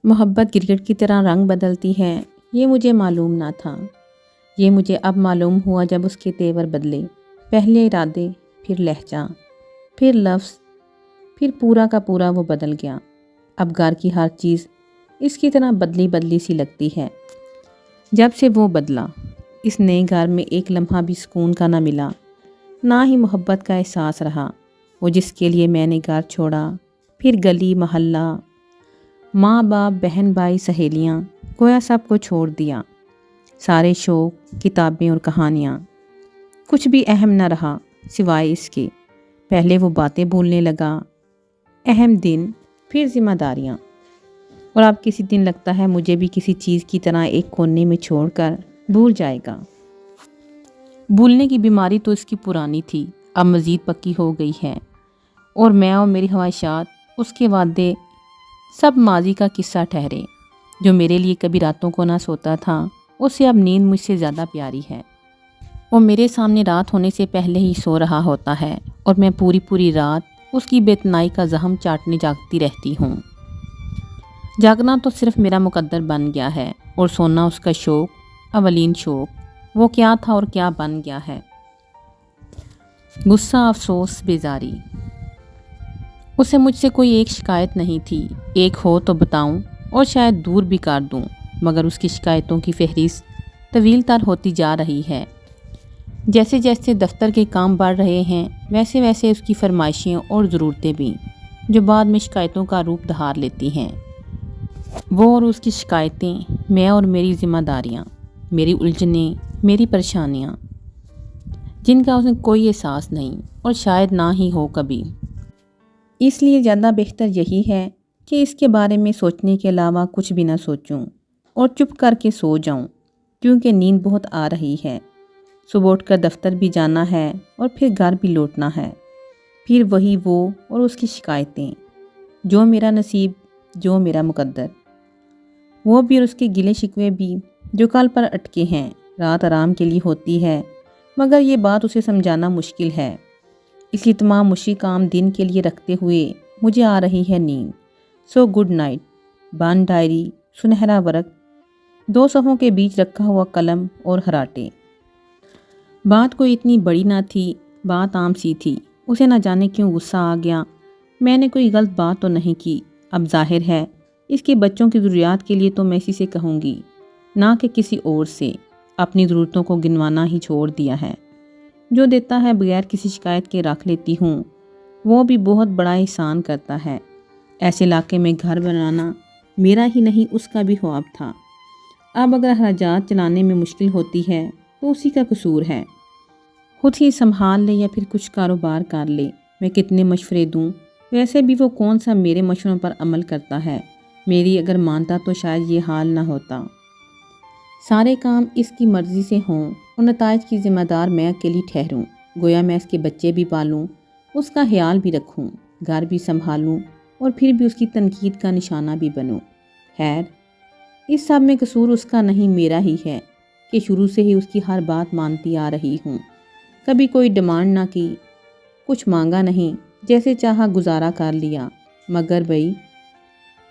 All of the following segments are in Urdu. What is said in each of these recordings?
محبت کرکٹ کی طرح رنگ بدلتی ہے، یہ مجھے معلوم نہ تھا۔ یہ مجھے اب معلوم ہوا جب اس کے تیور بدلے، پہلے ارادے، پھر لہجہ، پھر لفظ، پھر پورا کا پورا وہ بدل گیا۔ اب گھر کی ہر چیز اس کی طرح بدلی بدلی سی لگتی ہے۔ جب سے وہ بدلا، اس نئے گھر میں ایک لمحہ بھی سکون کا نہ ملا، نہ ہی محبت کا احساس رہا۔ وہ جس کے لیے میں نے گھر چھوڑا، پھر گلی محلہ، ماں باپ، بہن بھائی، سہیلیاں، گویا سب کو چھوڑ دیا۔ سارے شوق، کتابیں اور کہانیاں، کچھ بھی اہم نہ رہا سوائے اس کے۔ پہلے وہ باتیں بھولنے لگا، اہم دن، پھر ذمہ داریاں، اور اب کسی دن لگتا ہے مجھے بھی کسی چیز کی طرح ایک کونے میں چھوڑ کر بھول جائے گا۔ بھولنے کی بیماری تو اس کی پرانی تھی، اب مزید پکی ہو گئی ہے، اور میں اور میری خواہشات، اس کے وعدے، سب ماضی کا قصہ ٹھہرے۔ جو میرے لیے کبھی راتوں کو نہ سوتا تھا، اسے اب نیند مجھ سے زیادہ پیاری ہے۔ وہ میرے سامنے رات ہونے سے پہلے ہی سو رہا ہوتا ہے، اور میں پوری پوری رات اس کی بے اتنائی کا زخم چاٹنے جاگتی رہتی ہوں۔ جاگنا تو صرف میرا مقدر بن گیا ہے، اور سونا اس کا شوق، اولین شوق۔ وہ کیا تھا اور کیا بن گیا ہے۔ غصہ، افسوس، بیزاری۔ اسے مجھ سے کوئی ایک شکایت نہیں تھی، ایک ہو تو بتاؤں اور شاید دور بھی کر دوں، مگر اس کی شکایتوں کی فہرست طویل تر ہوتی جا رہی ہے۔ جیسے جیسے دفتر کے کام بڑھ رہے ہیں، ویسے ویسے اس کی فرمائشیں اور ضرورتیں بھی، جو بعد میں شکایتوں کا روپ دھار لیتی ہیں۔ وہ اور اس کی شکایتیں، میں اور میری ذمہ داریاں، میری الجھنیں، میری پریشانیاں، جن کا اسے کوئی احساس نہیں، اور شاید نہ ہی ہو کبھی۔ اس لیے زیادہ بہتر یہی ہے کہ اس کے بارے میں سوچنے کے علاوہ کچھ بھی نہ سوچوں، اور چپ کر کے سو جاؤں، کیونکہ نیند بہت آ رہی ہے۔ صبح اٹھ کر دفتر بھی جانا ہے، اور پھر گھر بھی لوٹنا ہے، پھر وہی وہ اور اس کی شکایتیں، جو میرا نصیب، جو میرا مقدر، وہ بھی اور اس کے گلے شکوے بھی، جو کل پر اٹکے ہیں۔ رات آرام کے لیے ہوتی ہے، مگر یہ بات اسے سمجھانا مشکل ہے، اس لیے تمام مشکل کام دن کے لیے رکھتے ہوئے مجھے آ رہی ہے نیند۔ So good night. بند ڈائری، سنہرا ورق، 2 صفحوں کے بیچ رکھا ہوا قلم اور خراٹے۔ بات کوئی اتنی بڑی نہ تھی، بات عام سی تھی۔ اسے نہ جانے کیوں غصہ آ گیا۔ میں نے کوئی غلط بات تو نہیں کی۔ اب ظاہر ہے اس کے بچوں کی ضروریات کے لیے تو میں اسی سے کہوں گی، نہ کہ کسی اور سے۔ اپنی ضرورتوں کو گنوانا ہی چھوڑ دیا ہے۔ جو دیتا ہے بغیر کسی شکایت کے رکھ لیتی ہوں، وہ بھی بہت بڑا احسان کرتا ہے۔ ایسے علاقے میں گھر بنانا میرا ہی نہیں، اس کا بھی خواب تھا۔ اب اگر اخراجات چلانے میں مشکل ہوتی ہے تو اسی کا قصور ہے۔ خود ہی سنبھال لے یا پھر کچھ کاروبار کر لے۔ میں کتنے مشورے دوں، ویسے بھی وہ کون سا میرے مشوروں پر عمل کرتا ہے۔ میری اگر مانتا تو شاید یہ حال نہ ہوتا۔ سارے کام اس کی مرضی سے ہوں، اور نتائج کی ذمہ دار میں اکیلی ٹھہروں۔ گویا میں اس کے بچے بھی پالوں، اس کا خیال بھی رکھوں، گھر بھی سنبھالوں، اور پھر بھی اس کی تنقید کا نشانہ بھی بنوں۔ خیر، اس سب میں قصور اس کا نہیں، میرا ہی ہے، کہ شروع سے ہی اس کی ہر بات مانتی آ رہی ہوں۔ کبھی کوئی ڈیمانڈ نہ کی، کچھ مانگا نہیں، جیسے چاہا گزارا کر لیا۔ مگر بھئی،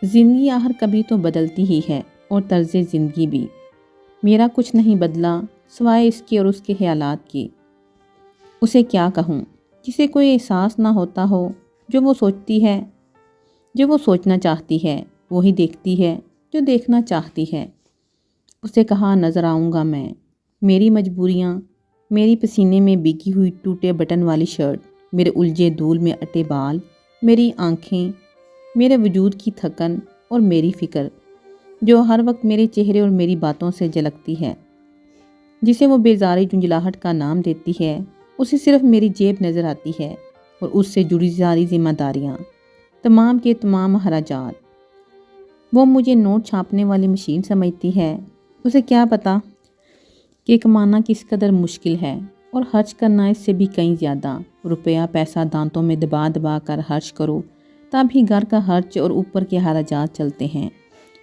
زندگی آخر کبھی تو بدلتی ہی ہے، اور طرز زندگی بھی۔ میرا کچھ نہیں بدلا سوائے اس کے اور اس کے خیالات کے۔ اسے کیا کہوں، جسے کوئی احساس نہ ہوتا ہو۔ جو وہ سوچتی ہے، جو وہ سوچنا چاہتی ہے، وہی دیکھتی ہے جو دیکھنا چاہتی ہے۔ اسے کہاں نظر آؤں گا میں؟ میری مجبوریاں، میری پسینے میں بھیگی ہوئی ٹوٹے بٹن والی شرٹ، میرے الجھے دھول میں اٹے بال، میری آنکھیں، میرے وجود کی تھکن، اور میری فکر، جو ہر وقت میرے چہرے اور میری باتوں سے جھلکتی ہے۔ جسے وہ بیزاری جھنجھلاہٹ کا نام دیتی ہے، اسے صرف میری جیب نظر آتی ہے، اور اس سے جڑی ساری ذمہ داریاں، تمام کے تمام اخراجات۔ وہ مجھے نوٹ چھاپنے والی مشین سمجھتی ہے۔ اسے کیا پتا کہ کمانا کس قدر مشکل ہے، اور خرچ کرنا اس سے بھی کہیں زیادہ۔ روپیہ پیسہ دانتوں میں دبا دبا کر خرچ کرو، تب ہی گھر کا خرچ اور اوپر کے اخراجات چلتے ہیں،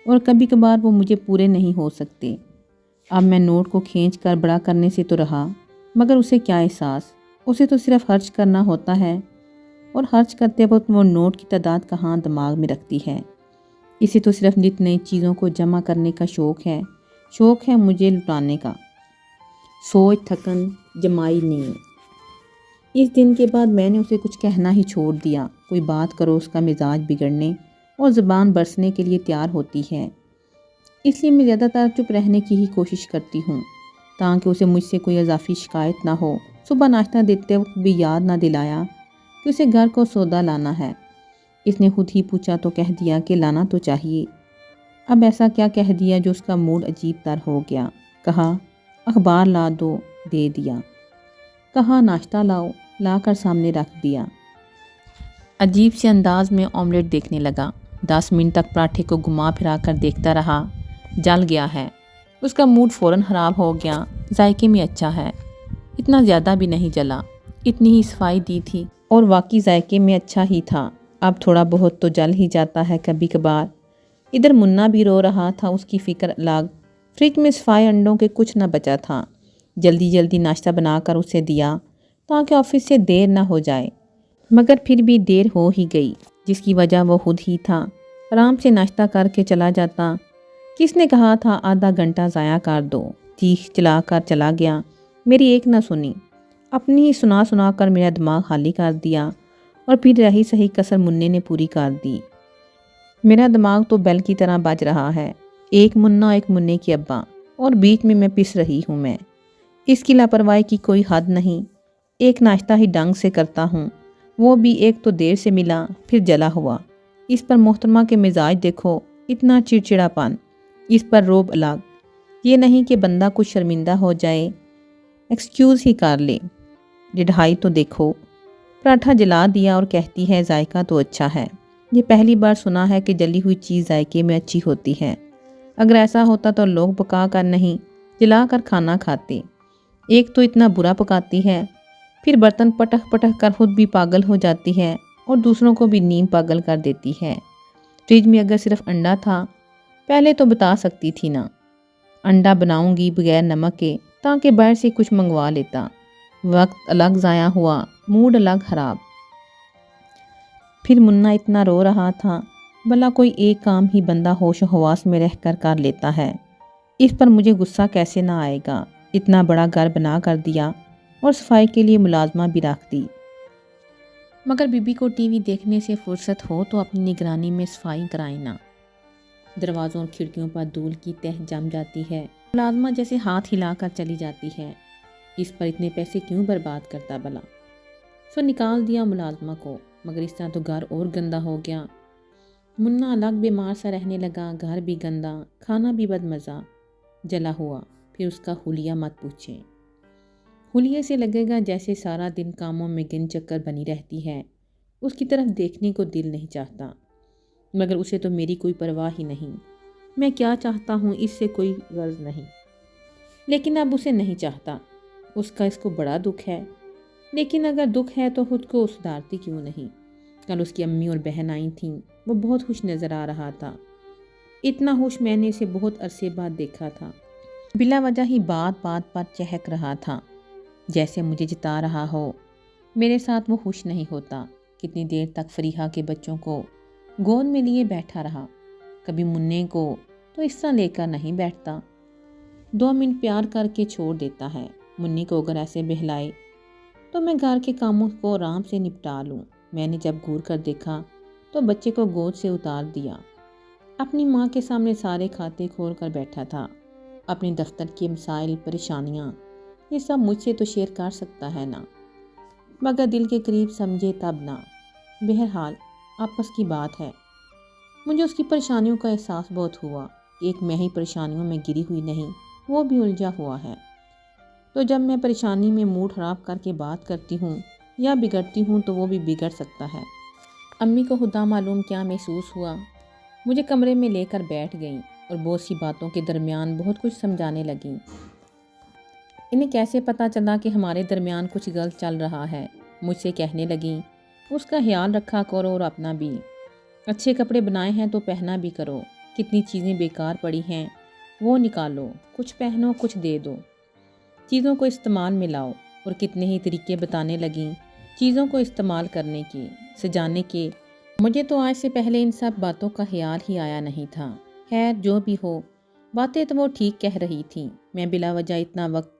اور کبھی کبھار وہ مجھے پورے نہیں ہو سکتے۔ اب میں نوٹ کو کھینچ کر بڑا کرنے سے تو رہا، مگر اسے کیا احساس؟ اسے تو صرف خرچ کرنا ہوتا ہے، اور خرچ کرتے وقت وہ نوٹ کی تعداد کہاں دماغ میں رکھتی ہے۔ اسے تو صرف نت نئی چیزوں کو جمع کرنے کا شوق ہے مجھے لٹانے کا۔ سوچ تھکن جمائی نہیں۔ اس دن کے بعد میں نے اسے کچھ کہنا ہی چھوڑ دیا۔ کوئی بات کرو اس کا مزاج بگڑنے اور زبان برسنے کے لیے تیار ہوتی ہے۔ اس لیے میں زیادہ تر چپ رہنے کی ہی کوشش کرتی ہوں تاکہ اسے مجھ سے کوئی اضافی شکایت نہ ہو۔ صبح ناشتہ دیتے وقت بھی یاد نہ دلایا کہ اسے گھر کو سودا لانا ہے۔ اس نے خود ہی پوچھا تو کہہ دیا کہ لانا تو چاہیے۔ اب ایسا کیا کہہ دیا جو اس کا موڈ عجیب تر ہو گیا۔ کہا اخبار لا دو، دے دیا۔ کہا ناشتہ لاؤ، لا کر سامنے رکھ دیا۔ عجیب سے انداز میں آملیٹ دیکھنے لگا۔ 10 منٹ تک پراٹھے کو گھما پھرا کر دیکھتا رہا۔ جل گیا ہے۔ اس کا موڈ فوراً خراب ہو گیا۔ ذائقے میں اچھا ہے، اتنا زیادہ بھی نہیں جلا، اتنی ہی صفائی دی تھی اور واقعی ذائقے میں اچھا ہی تھا۔ اب تھوڑا بہت تو جل ہی جاتا ہے کبھی کبھار۔ ادھر منا بھی رو رہا تھا، اس کی فکر الگ۔ فریج میں صفائی انڈوں کے کچھ نہ بچا تھا۔ جلدی جلدی ناشتہ بنا کر اسے دیا تاکہ آفس سے دیر نہ ہو جائے، مگر پھر بھی دیر ہو ہی گئی، جس کی وجہ وہ خود ہی تھا۔ آرام سے ناشتہ کر کے چلا جاتا۔ کس نے کہا تھا آدھا گھنٹہ ضائع کر دو؟ چیخ چلا کر چلا گیا۔ میری ایک نہ سنی، اپنی ہی سنا کر میرا دماغ خالی کر دیا، اور پھر رہی صحیح کسر منے نے پوری کر دی۔ میرا دماغ تو بیل کی طرح بج رہا ہے، ایک منا ایک منے کی ابا، اور بیچ میں پس رہی ہوں میں۔ اس کی لاپرواہی کی کوئی حد نہیں۔ ایک ناشتہ ہی ڈنگ سے کرتا ہوں، وہ بھی ایک تو دیر سے ملا، پھر جلا ہوا۔ اس پر محترمہ کے مزاج دیکھو، اتنا چڑچڑا پن، اس پر روب الگ۔ یہ نہیں کہ بندہ کچھ شرمندہ ہو جائے، ایکسکیوز ہی کر لے۔ ڈھائی تو دیکھو، پراٹھا جلا دیا اور کہتی ہے ذائقہ تو اچھا ہے۔ یہ پہلی بار سنا ہے کہ جلی ہوئی چیز ذائقے میں اچھی ہوتی ہے۔ اگر ایسا ہوتا تو لوگ پکا کر نہیں، جلا کر کھانا کھاتے۔ ایک تو اتنا برا پکاتی ہے، پھر برتن پٹک پٹک کر خود بھی پاگل ہو جاتی ہے اور دوسروں کو بھی نیم پاگل کر دیتی ہے۔ فریج میں اگر صرف انڈا تھا، پہلے تو بتا سکتی تھی نا۔ انڈا بناؤں گی بغیر نمک کے تاکہ باہر سے کچھ منگوا لیتا۔ وقت الگ ضائع ہوا، موڈ الگ خراب۔ پھر منا اتنا رو رہا تھا، بھلا کوئی ایک کام ہی بندہ ہوش و حواس میں رہ کر لیتا ہے۔ اس پر مجھے غصہ کیسے نہ آئے گا؟ اتنا بڑا گھر بنا کر دیا اور صفائی کے لیے ملازمہ بھی رکھ دی، مگر بی بی کو ٹی وی دیکھنے سے فرصت ہو تو اپنی نگرانی میں صفائی کرائے نا۔ دروازوں اور کھڑکیوں پر دھول کی تہ جم جاتی ہے، ملازمہ جیسے ہاتھ ہلا کر چلی جاتی ہے۔ اس پر اتنے پیسے کیوں برباد کرتا بھلا؟ سو نکال دیا ملازمہ کو، مگر اس طرح تو گھر اور گندا ہو گیا۔ منا الگ بیمار سا رہنے لگا، گھر بھی گندا، کھانا بھی بدمزہ، جلا ہوا۔ پھر اس کا حلیہ مت پوچھیں۔ حلیے سے لگے گا جیسے سارا دن کاموں میں گن چکر بنی رہتی ہے، اس کی طرف دیکھنے کو دل نہیں چاہتا، مگر اسے تو میری کوئی پرواہ ہی نہیں۔ میں کیا چاہتا ہوں اس سے کوئی غرض نہیں، لیکن اب اسے نہیں چاہتا۔ اس کو بڑا دکھ ہے، لیکن اگر دکھ ہے تو خود کو سدھارتی کیوں نہیں؟ کل اس کی امی اور بہن آئی تھیں، وہ بہت خوش نظر آ رہا تھا۔ اتنا خوش میں نے اسے بہت عرصے بعد دیکھا تھا۔ بلا وجہ ہی بات بات پر چہک رہا تھا، جیسے مجھے جتا رہا ہو۔ میرے ساتھ وہ خوش نہیں ہوتا۔ کتنی دیر تک فریحہ کے بچوں کو گود میں لیے بیٹھا رہا، کبھی منے کو تو اس طرح لے کر نہیں بیٹھتا، 2 منٹ پیار کر کے چھوڑ دیتا ہے۔ منی کو اگر ایسے بہلائے تو میں گھر کے کاموں کو آرام سے نپٹا لوں۔ میں نے جب گور کر دیکھا تو بچے کو گود سے اتار دیا، اپنی ماں کے سامنے سارے کھاتے کھول کر بیٹھا تھا۔ اپنی دفتر کے مسائل پریشانیاں یہ سب مجھ سے تو شیئر کر سکتا ہے نا، مگر دل کے قریب سمجھے تب نہ۔ بہرحال آپس کی بات ہے۔ مجھے اس کی پریشانیوں کا احساس بہت ہوا۔ ایک میں ہی پریشانیوں میں گری ہوئی نہیں، وہ بھی الجھا ہوا ہے۔ تو جب میں پریشانی میں موڈ خراب کر کے بات کرتی ہوں یا بگڑتی ہوں تو وہ بھی بگڑ سکتا ہے۔ امی کو خدا معلوم کیا محسوس ہوا، مجھے کمرے میں لے کر بیٹھ گئیں اور بہت سی باتوں کے درمیان بہت کچھ سمجھانے لگیں۔ انہیں کیسے پتہ چلا کہ ہمارے درمیان کچھ غلط چل رہا ہے؟ مجھ سے کہنے لگیں، اس کا خیال رکھا کرو اور اپنا بھی۔ اچھے کپڑے بنائے ہیں تو پہنا بھی کرو، کتنی چیزیں بیکار پڑی ہیں وہ نکالو، کچھ پہنو کچھ دے دو، چیزوں کو استعمال میں لاؤ۔ اور کتنے ہی طریقے بتانے لگیں چیزوں کو استعمال کرنے کے، سجانے کے، مجھے تو آج سے پہلے ان سب باتوں کا خیال ہی آیا نہیں تھا۔ خیر جو بھی ہو، باتیں تو وہ ٹھیک کہہ رہی تھیں۔ میں بلا وجہ اتنا وقت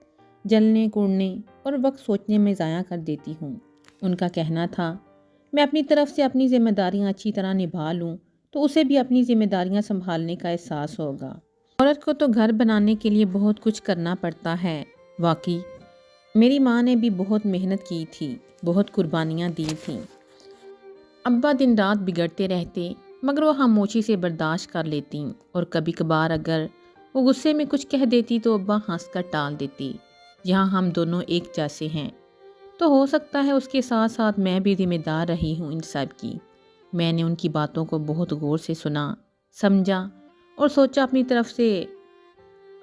جلنے کوڑنے اور وقت سوچنے میں ضائع کر دیتی ہوں۔ ان کا کہنا تھا میں اپنی طرف سے اپنی ذمہ داریاں اچھی طرح نبھا لوں تو اسے بھی اپنی ذمہ داریاں سنبھالنے کا احساس ہوگا۔ عورت کو تو گھر بنانے کے لیے بہت کچھ کرنا پڑتا ہے۔ واقعی میری ماں نے بھی بہت محنت کی تھی، بہت قربانیاں دی تھیں۔ ابا دن رات بگڑتے رہتے مگر وہ خاموشی سے برداشت کر لیتی، اور کبھی کبھار اگر وہ غصے میں کچھ کہہ دیتی تو ابا ہنس کر ٹال دیتی۔ یہاں ہم دونوں ایک جیسے ہیں تو ہو سکتا ہے اس کے ساتھ ساتھ میں بھی ذمہ دار رہی ہوں ان سب کی۔ میں نے ان کی باتوں کو بہت غور سے سنا، سمجھا اور سوچا اپنی طرف سے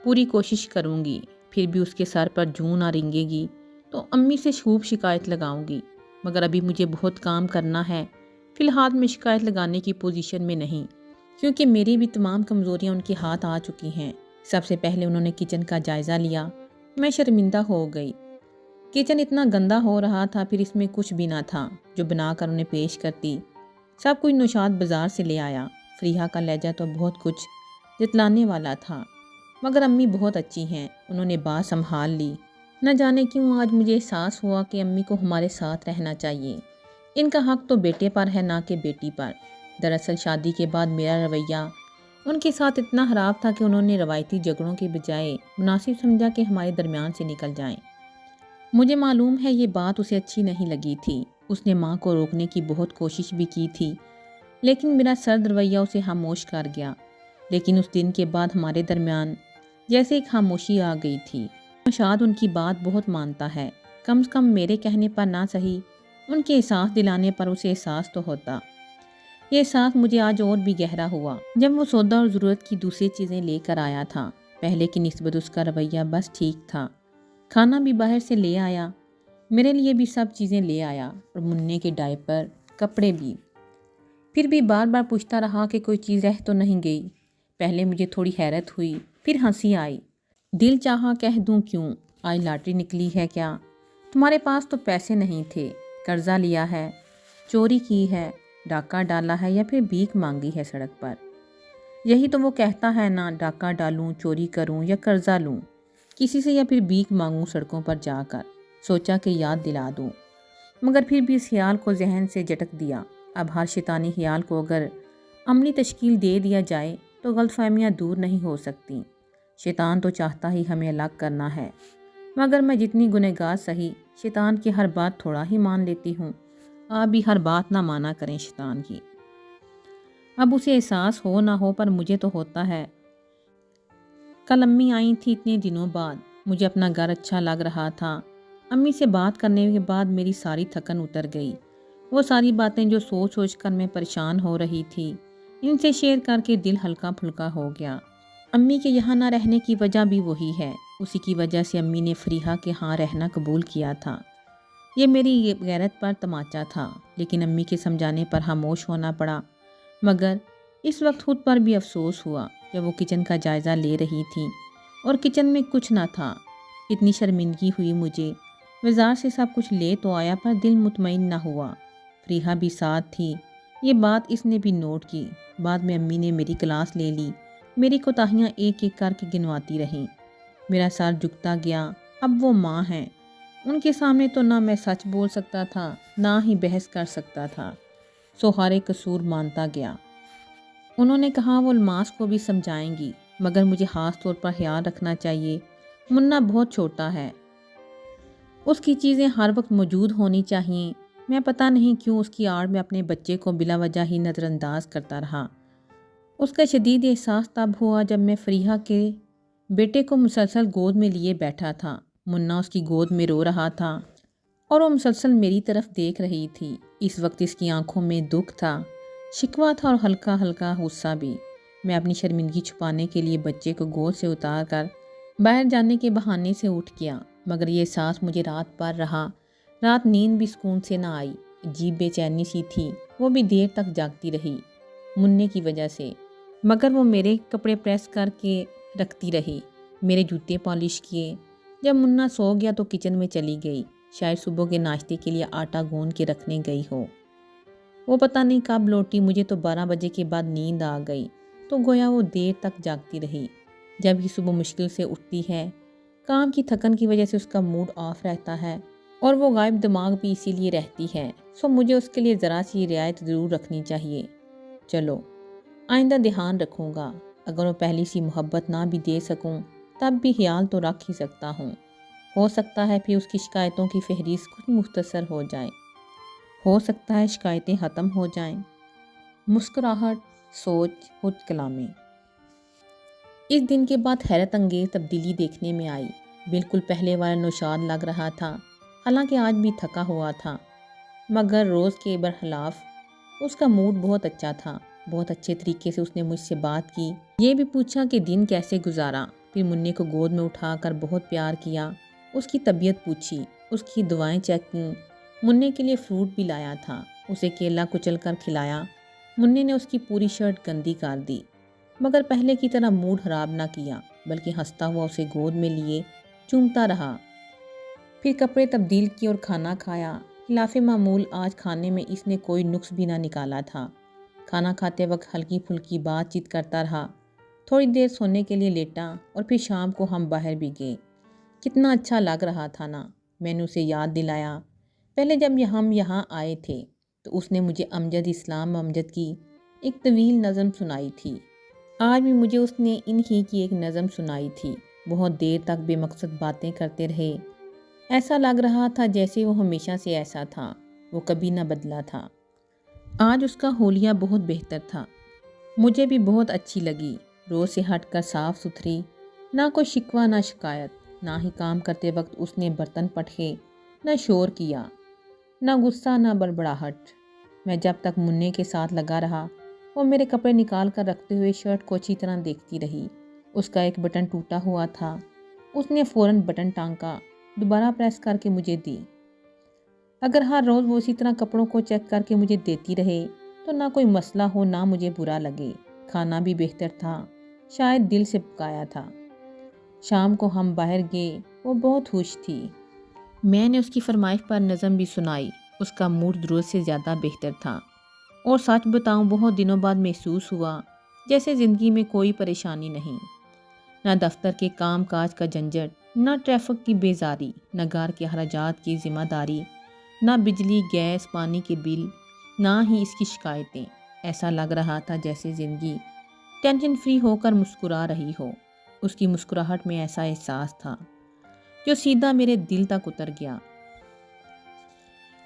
پوری کوشش کروں گی۔ پھر بھی اس کے سر پر جوں نہ رنگے گی تو امی سے خوب شکایت لگاؤں گی، مگر ابھی مجھے بہت کام کرنا ہے۔ فی الحال میں شکایت لگانے کی پوزیشن میں نہیں، کیونکہ میری بھی تمام کمزوریاں ان کے ہاتھ آ چکی ہیں۔ سب سے پہلے انہوں نے کچن کا جائزہ لیا، میں شرمندہ ہو گئی۔ کچن اتنا گندا ہو رہا تھا، پھر اس میں کچھ بھی نہ تھا جو بنا کر انہیں پیش کرتی۔ سب کچھ نوشاد بازار سے لے آیا۔ فریحہ کا لہجہ تو بہت کچھ جتلانے والا تھا، مگر امی بہت اچھی ہیں، انہوں نے بات سنبھال لی۔ نہ جانے کیوں آج مجھے احساس ہوا کہ امی کو ہمارے ساتھ رہنا چاہیے۔ ان کا حق تو بیٹے پر ہے، نہ کہ بیٹی پر۔ دراصل شادی کے بعد میرا رویہ ان کے ساتھ اتنا خراب تھا کہ انہوں نے روایتی جھگڑوں کے بجائے مناسب سمجھا کہ ہمارے درمیان سے نکل جائیں۔ مجھے معلوم ہے یہ بات اسے اچھی نہیں لگی تھی۔ اس نے ماں کو روکنے کی بہت کوشش بھی کی تھی، لیکن میرا سرد رویہ اسے خاموش کر گیا۔ لیکن اس دن کے بعد ہمارے درمیان جیسے ایک خاموشی آ گئی تھی۔ شاید ان کی بات بہت مانتا ہے، کم سے کم میرے کہنے پر نہ صحیح، ان کے احساس دلانے پر اسے احساس تو ہوتا۔ یہ احساس مجھے آج اور بھی گہرا ہوا جب وہ سودا اور ضرورت کی دوسری چیزیں لے کر آیا تھا۔ پہلے کی نسبت اس کا رویہ بس ٹھیک تھا۔ کھانا بھی باہر سے لے آیا، میرے لیے بھی سب چیزیں لے آیا، اور منّے کے ڈائپر، کپڑے بھی۔ پھر بھی بار بار پوچھتا رہا کہ کوئی چیز رہ تو نہیں گئی۔ پہلے مجھے تھوڑی حیرت ہوئی، پھر ہنسی آئی۔ دل چاہا کہہ دوں کیوں، آج لاٹری نکلی ہے کیا؟ تمہارے پاس تو پیسے نہیں تھے، قرضہ لیا ہے، چوری کی ہے، ڈاکہ ڈالا ہے یا پھر بھیک مانگی ہے سڑک پر؟ یہی تو وہ کہتا ہے نا، ڈاکہ ڈالوں، چوری کروں یا قرضہ لوں کسی سے، یا پھر بھیک مانگوں سڑکوں پر جا کر۔ سوچا کہ یاد دلا دوں، مگر پھر بھی اس خیال کو ذہن سے جھٹک دیا۔ اب ہر شیطانی خیال کو اگر عملی تشکیل دے دیا جائے تو غلط فہمیاں دور نہیں ہو سکتی۔ شیطان تو چاہتا ہی ہمیں الگ کرنا ہے، مگر میں جتنی گنہگار سہی، شیطان کی ہر بات تھوڑا ہی مان لیتی ہوں۔ آپ بھی ہر بات نہ مانا کریں شیطان کی۔ اب اسے احساس ہو نہ ہو پر مجھے تو ہوتا ہے۔ کل امی آئی تھی اتنے دنوں بعد، مجھے اپنا گھر اچھا لگ رہا تھا۔ امی سے بات کرنے کے بعد میری ساری تھکن اتر گئی۔ وہ ساری باتیں جو سوچ سوچ کر میں پریشان ہو رہی تھی، ان سے شیئر کر کے دل ہلکا پھلکا ہو گیا۔ امی کے یہاں نہ رہنے کی وجہ بھی وہی ہے، اسی کی وجہ سے امی نے فریحہ کے ہاں رہنا قبول کیا تھا۔ یہ میری غیرت پر تماچا تھا، لیکن امی کے سمجھانے پر خاموش ہونا پڑا۔ مگر اس وقت خود پر بھی افسوس ہوا جب وہ کچن کا جائزہ لے رہی تھی اور کچن میں کچھ نہ تھا۔ اتنی شرمندگی ہوئی مجھے۔ بازار سے سب کچھ لے تو آیا پر دل مطمئن نہ ہوا۔ فریحہ بھی ساتھ تھی، یہ بات اس نے بھی نوٹ کی۔ بعد میں امی نے میری کلاس لے لی، میری کوتاہیاں ایک ایک کر کے گنواتی رہیں۔ میرا سر جھکتا گیا۔ اب وہ ماں ہیں، ان کے سامنے تو نہ میں سچ بول سکتا تھا نہ ہی بحث کر سکتا تھا، سو ہر ایک قصور مانتا گیا۔ انہوں نے کہا وہ الماس کو بھی سمجھائیں گی، مگر مجھے خاص طور پر خیال رکھنا چاہیے، منا بہت چھوٹا ہے، اس کی چیزیں ہر وقت موجود ہونی چاہیے۔ میں پتہ نہیں کیوں اس کی آڑ میں اپنے بچے کو بلا وجہ ہی نظر انداز کرتا رہا۔ اس کا شدید احساس تب ہوا جب میں فریحہ کے بیٹے کو مسلسل گود میں لیے بیٹھا تھا۔ منا اس کی گود میں رو رہا تھا اور وہ مسلسل میری طرف دیکھ رہی تھی۔ اس وقت اس کی آنکھوں میں دکھ تھا، شکوہ تھا اور ہلکا ہلکا غصہ بھی۔ میں اپنی شرمندگی چھپانے کے لیے بچے کو گود سے اتار کر باہر جانے کے بہانے سے اٹھ گیا، مگر یہ احساس مجھے رات بھر رہا۔ رات نیند بھی سکون سے نہ آئی، عجیب بے چینی سی تھی، وہ بھی دیر تک جاگتی رہی منّے کی وجہ سے۔ مگر وہ میرے کپڑے پریس کر کے رکھتی رہی، میرے جوتے پالش کیے۔ جب منا سو گیا تو کچن میں چلی گئی، شاید صبح کے ناشتے کے لیے آٹا گوندھ کے رکھنے گئی ہو۔ وہ پتہ نہیں کب لوٹی، مجھے تو 12 بجے کے بعد نیند آ گئی، تو گویا وہ دیر تک جاگتی رہی۔ جب ہی صبح مشکل سے اٹھتی ہے، کام کی تھکن کی وجہ سے اس کا موڈ آف رہتا ہے اور وہ غائب دماغ بھی اسی لیے رہتی ہے، سو مجھے اس کے لیے ذرا سی رعایت ضرور رکھنی چاہیے۔ چلو آئندہ دھیان رکھوں گا، اگر وہ پہلی سی محبت نہ بھی دے سکوں تب بھی خیال تو رکھ ہی سکتا ہوں۔ ہو سکتا ہے پھر اس کی شکایتوں کی فہرست کچھ مختصر ہو جائے، ہو سکتا ہے شکایتیں ختم ہو جائیں۔ مسکراہٹ، سوچ، خود کلامی۔ اس دن کے بعد حیرت انگیز تبدیلی دیکھنے میں آئی۔ بالکل پہلے والا نوشاد لگ رہا تھا، حالانکہ آج بھی تھکا ہوا تھا، مگر روز کے برخلاف اس کا موڈ بہت اچھا تھا۔ بہت اچھے طریقے سے اس نے مجھ سے بات کی، یہ بھی پوچھا کہ دن کیسے گزارا، پھر منّے کو گود میں اٹھا کر بہت پیار کیا، اس کی طبیعت پوچھی، اس کی دعائیں چیک کیں۔ منّے کے لیے فروٹ بھی لایا تھا، اسے کیلا کچل کر کھلایا۔ منّے نے اس کی پوری شرٹ گندی کر دی، مگر پہلے کی طرح موڈ خراب نہ کیا، بلکہ ہنستا ہوا اسے گود میں لیے چومتا رہا۔ پھر کپڑے تبدیل کیے اور کھانا کھایا۔ خلاف معمول آج کھانے میں اس نے کوئی نقص بھی نہ نکالا تھا۔ کھانا کھاتے وقت ہلکی پھلکی بات چیت کرتا رہا، تھوڑی دیر سونے کے لیے لیٹا اور پھر شام کو ہم باہر بھی گئے۔ کتنا اچھا لگ رہا تھا نا، میں نے اسے یاد دلایا۔ پہلے جب ہم یہاں آئے تھے تو اس نے مجھے امجد اسلام امجد کی ایک طویل نظم سنائی تھی۔ آج بھی مجھے اس نے انہی کی ایک نظم سنائی تھی۔ بہت دیر تک بے مقصد باتیں کرتے رہے، ایسا لگ رہا تھا جیسے وہ ہمیشہ سے ایسا تھا، وہ کبھی نہ بدلا تھا۔ آج اس کا حولیہ بہت بہتر تھا، مجھے بھی بہت اچھی لگی۔ روز سے ہٹ کر صاف ستھری، نہ کوئی شکوہ نہ شکایت، نہ ہی کام کرتے وقت اس نے برتن پٹکے، نہ شور کیا، نہ غصہ نہ بڑبڑاہٹ۔ میں جب تک منّے کے ساتھ لگا رہا، وہ میرے کپڑے نکال کر رکھتے ہوئے شرٹ کو اچھی طرح دیکھتی رہی۔ اس کا ایک بٹن ٹوٹا ہوا تھا، اس نے فوراً بٹن ٹانکا، دوبارہ پریس کر کے مجھے دی۔ اگر ہر روز وہ اسی طرح کپڑوں کو چیک کر کے مجھے دیتی رہے تو نہ کوئی مسئلہ ہو، نہ مجھے برا لگے۔ کھانا بھی بہتر تھا، شاید دل سے پکایا تھا۔ شام کو ہم باہر گئے، وہ بہت خوش تھی۔ میں نے اس کی فرمائش پر نظم بھی سنائی۔ اس کا موڈ روز سے زیادہ بہتر تھا، اور سچ بتاؤں بہت دنوں بعد محسوس ہوا جیسے زندگی میں کوئی پریشانی نہیں، نہ دفتر کے کام کاج کا جھنجٹ، نہ ٹریفک کی بیزاری، نہ گھر کے اخراجات کی ذمہ داری، نہ بجلی گیس پانی کے بل، نہ ہی اس کی شکایتیں۔ ایسا لگ رہا تھا جیسے زندگی ٹینشن فری ہو کر مسکرا رہی ہو۔ اس کی مسکراہٹ میں ایسا احساس تھا جو سیدھا میرے دل تک اتر گیا۔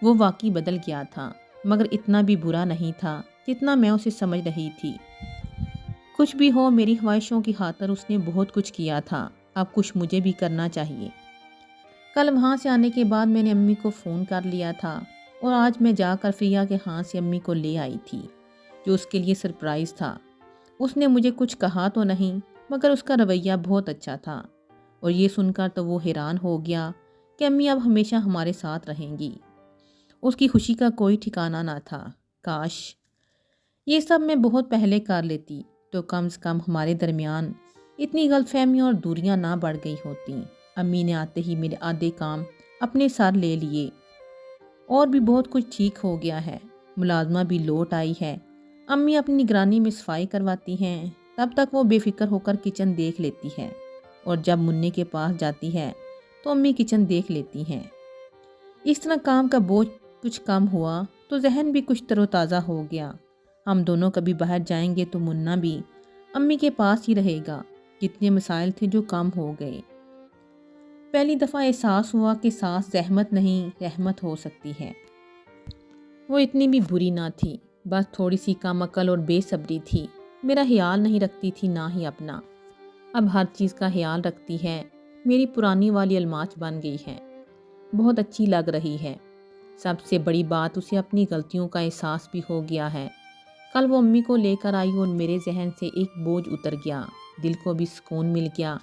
وہ واقعی بدل گیا تھا، مگر اتنا بھی برا نہیں تھا جتنا میں اسے سمجھ رہی تھی۔ کچھ بھی ہو، میری خواہشوں کی خاطر اس نے بہت کچھ کیا تھا، اب کچھ مجھے بھی کرنا چاہیے۔ کل وہاں سے آنے کے بعد میں نے امی کو فون کر لیا تھا، اور آج میں جا کر فریہ کے ہاں سے امی کو لے آئی تھی، جو اس کے لیے سرپرائز تھا۔ اس نے مجھے کچھ کہا تو نہیں، مگر اس کا رویہ بہت اچھا تھا، اور یہ سن کر تو وہ حیران ہو گیا کہ امی اب ہمیشہ ہمارے ساتھ رہیں گی۔ اس کی خوشی کا کوئی ٹھکانہ نہ تھا۔ کاش یہ سب میں بہت پہلے کر لیتی تو کم سے کم ہمارے درمیان اتنی غلط فہمیاں اور دوریاں نہ بڑھ گئی ہوتیں۔ امی نے آتے ہی میرے آدھے کام اپنے سر لے لیے، اور بھی بہت کچھ ٹھیک ہو گیا ہے۔ ملازمہ بھی لوٹ آئی ہے، امی اپنی نگرانی میں صفائی کرواتی ہیں، تب تک وہ بے فکر ہو کر کچن دیکھ لیتی ہے، اور جب منّے کے پاس جاتی ہے تو امی کچن دیکھ لیتی ہیں۔ اس طرح کام کا بوجھ کچھ کم ہوا تو ذہن بھی کچھ تر و تازہ ہو گیا۔ ہم دونوں کبھی باہر جائیں گے تو منّا بھی امی کے پاس ہی رہے گا۔ کتنے مسائل تھے جو کم ہو گئے۔ پہلی دفعہ احساس ہوا کہ سانس زحمت نہیں رحمت ہو سکتی ہے۔ وہ اتنی بھی بری نہ تھی، بس تھوڑی سی کم عقل اور بے صبری تھی۔ میرا خیال نہیں رکھتی تھی، نہ ہی اپنا، اب ہر چیز کا خیال رکھتی ہے۔ میری پرانی والی الماچ بن گئی ہے، بہت اچھی لگ رہی ہے۔ سب سے بڑی بات، اسے اپنی غلطیوں کا احساس بھی ہو گیا ہے۔ کل وہ امی کو لے کر آئی اور میرے ذہن سے ایک بوجھ اتر گیا، دل کو بھی سکون مل گیا۔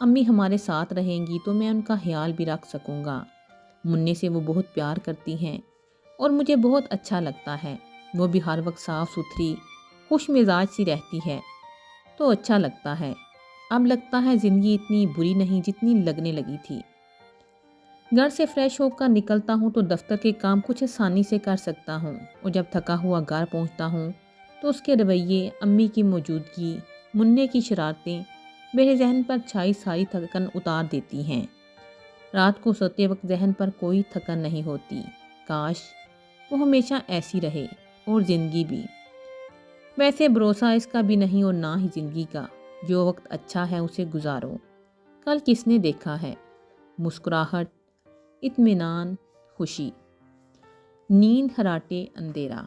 امی ہمارے ساتھ رہیں گی تو میں ان کا خیال بھی رکھ سکوں گا۔ منّے سے وہ بہت پیار کرتی ہیں اور مجھے بہت اچھا لگتا ہے۔ وہ بھی ہر وقت صاف ستھری خوش مزاج سی رہتی ہے تو اچھا لگتا ہے۔ اب لگتا ہے زندگی اتنی بری نہیں جتنی لگنے لگی تھی۔ گھر سے فریش ہو کر نکلتا ہوں تو دفتر کے کام کچھ آسانی سے کر سکتا ہوں، اور جب تھکا ہوا گھر پہنچتا ہوں تو اس کے رویے، امی کی موجودگی، منع کی شرارتیں میرے ذہن پر چھائی ساری تھکن اتار دیتی ہیں۔ رات کو سوتے وقت ذہن پر کوئی تھکن نہیں ہوتی۔ کاش وہ ہمیشہ ایسی رہے، اور زندگی بھی۔ ویسے بھروسہ اس کا بھی نہیں اور نہ ہی زندگی کا۔ جو وقت اچھا ہے اسے گزارو، کل کس نے دیکھا ہے؟ مسکراہٹ، اطمینان، خوشی، نیند ہراٹے اندھیرا۔